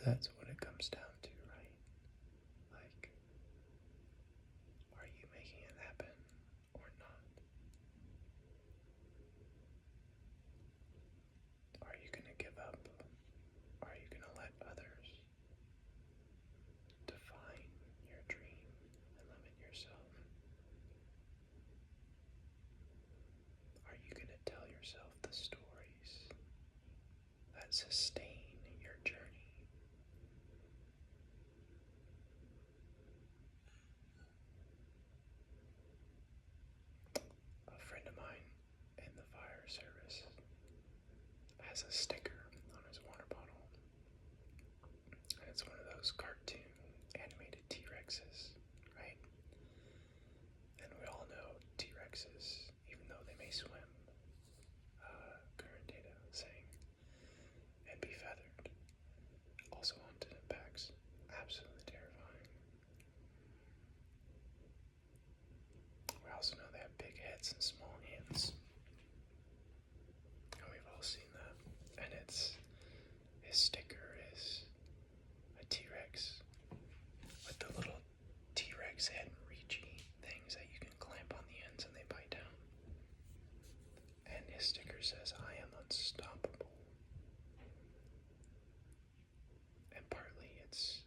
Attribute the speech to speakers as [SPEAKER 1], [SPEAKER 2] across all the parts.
[SPEAKER 1] that's what it comes down to, right? Like, are you making it happen or not? Are you going to give up? Are you going to let others define your dream and limit yourself? Are you going to tell yourself the stories that sustain your journey? A friend of mine in the fire service has a sticker on his water bottle, and it's one of those cartoon animated T-Rexes, right? And we all know T-Rexes, even though they may swim, current data saying, and be feathered, also haunted in packs, absolutely terrifying. We also know they have big heads and small hands. And we've all seen that. And his sticker is a T-Rex with the little T-Rex head reachy things that you can clamp on the ends and they bite down. And his sticker says, "I am unstoppable." And partly it's,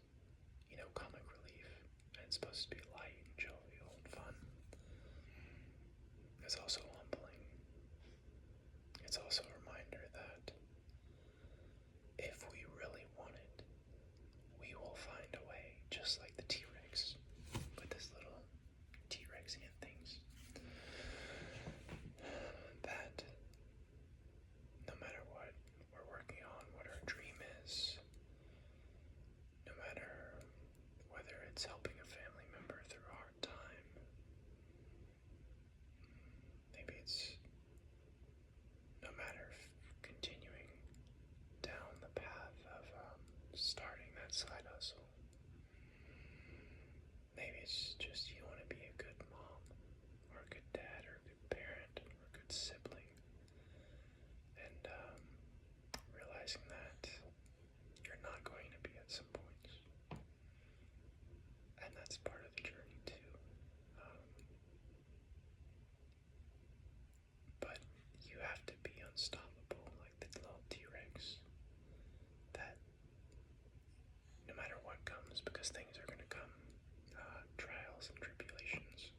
[SPEAKER 1] comic relief. And it's supposed to be light and jovial and fun. It's also humbling. It's also a reminder that if we really want it, we will find a way, just like the T-Rex with his little T-Rex hand things. That no matter what we're working on, what our dream is, no matter whether it's helping a family member through a hard time, maybe it's no matter continuing down the path of starting that side hustle. Maybe it's just you want to be a good mom, or a good dad, or a good parent, or a good sibling, and realizing that you're not going to be at some points, and that's part of the journey too. But you have to be unstoppable, like the little T-Rex. That no matter what comes, because things are going to come, trials and tribulations,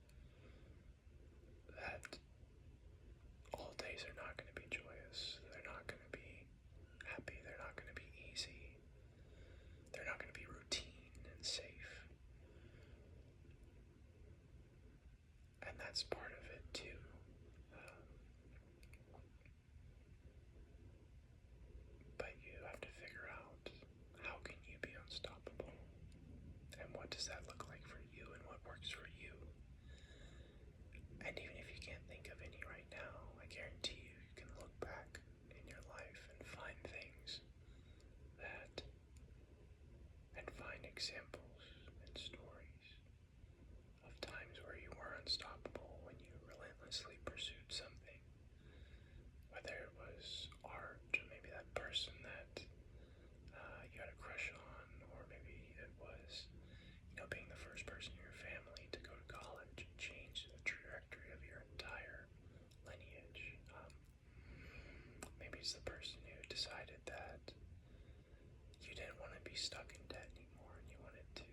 [SPEAKER 1] that all days are not going to be joyous. They're not going to be happy. They're not going to be easy. They're not going to be routine and safe. And that's part of it too. But you have to figure out, how can you be unstoppable? And what does that look like for you, and what works for you? And even if you can't think of any right now, I guarantee you can look back in your life and find things and find examples and stories of times where you were unstoppable when you relentlessly pursued something. Whether it was art, or maybe that person that you had a crush on, or maybe it was, being the first person in your family to go to college and change the trajectory of your entire lineage. Maybe it's the person who decided that you didn't want to be stuck in debt anymore, and you wanted to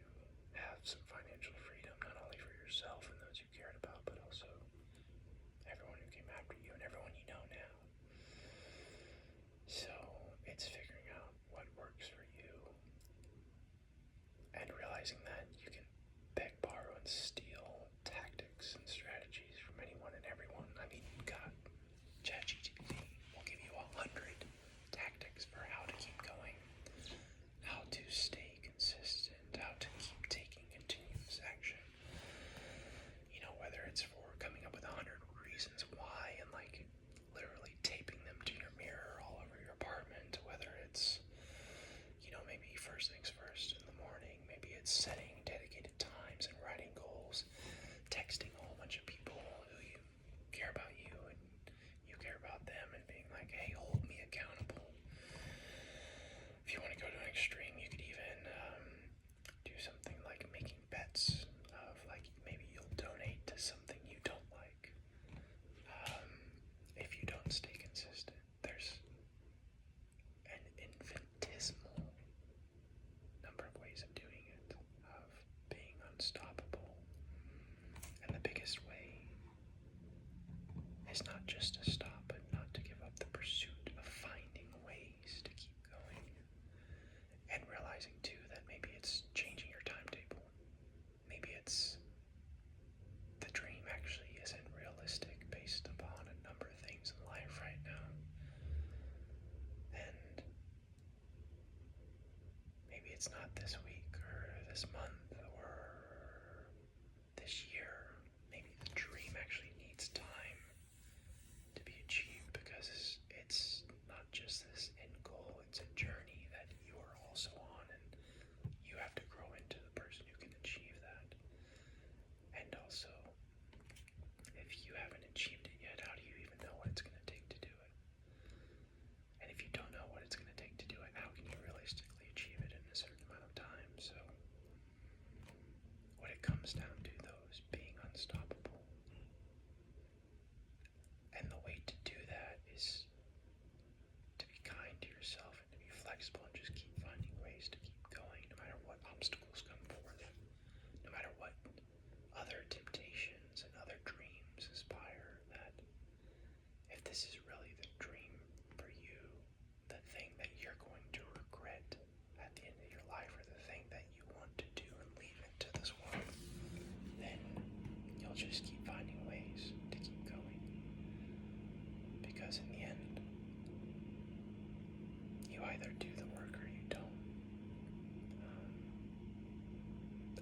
[SPEAKER 1] have some financial freedom, not only for yourself and those you cared about, but also everyone who came after you and everyone you know now. So it's figuring out what works for you, and realizing that you can beg, borrow, and steal tactics and strategies from anyone and everyone. I mean, God, ChatGPT will give you 100 tactics for how to keep going, how to stay chance of, like, maybe you'll donate to something you don't like. If you don't stay consistent, there's an infinitesimal number of ways of doing it, of being unstoppable. And the biggest way is not just to stop, but not to give up the pursuit of finding ways to keep going. And realizing too that maybe it's changing your timetable. Maybe it's the dream actually isn't realistic based upon a number of things in life right now. And maybe it's not this week or this month or this year. Maybe the dream actually needs time to be achieved, because it's not just this end goal, it's a journey that you are also on, and you have to grow into the person who can achieve that. And also, if you haven't achieved it yet, how do you even know what it's going to take to do it? And if you don't know what it's going to take to do it, how can you realistically achieve it in a certain amount of time? So, what it comes down to, though, is being unstoppable. And the way to do that is to be kind to yourself and to be flexible and just keep finding ways to keep going, no matter what obstacles come forth, no matter what other temptations and other dreams aspire. That if this is really the dream for you, the thing that you're going to regret at the end of your life, or the thing that you want to do and leave into this world, then you'll just keep finding ways to keep going. Because in the end, you either do the work or you don't.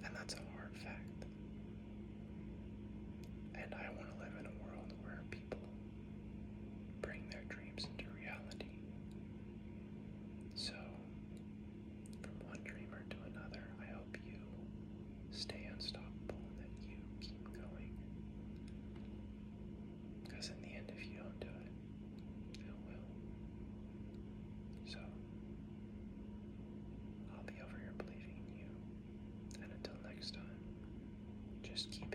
[SPEAKER 1] And that's a hard fact. And I want to live in a world where people bring their dreams into reality. So, from one dreamer to another, I hope you stay unstoppable and that you keep going. Because in the end, if you don't do it, it will. So, I'll be over here believing in you. And until next time, just keep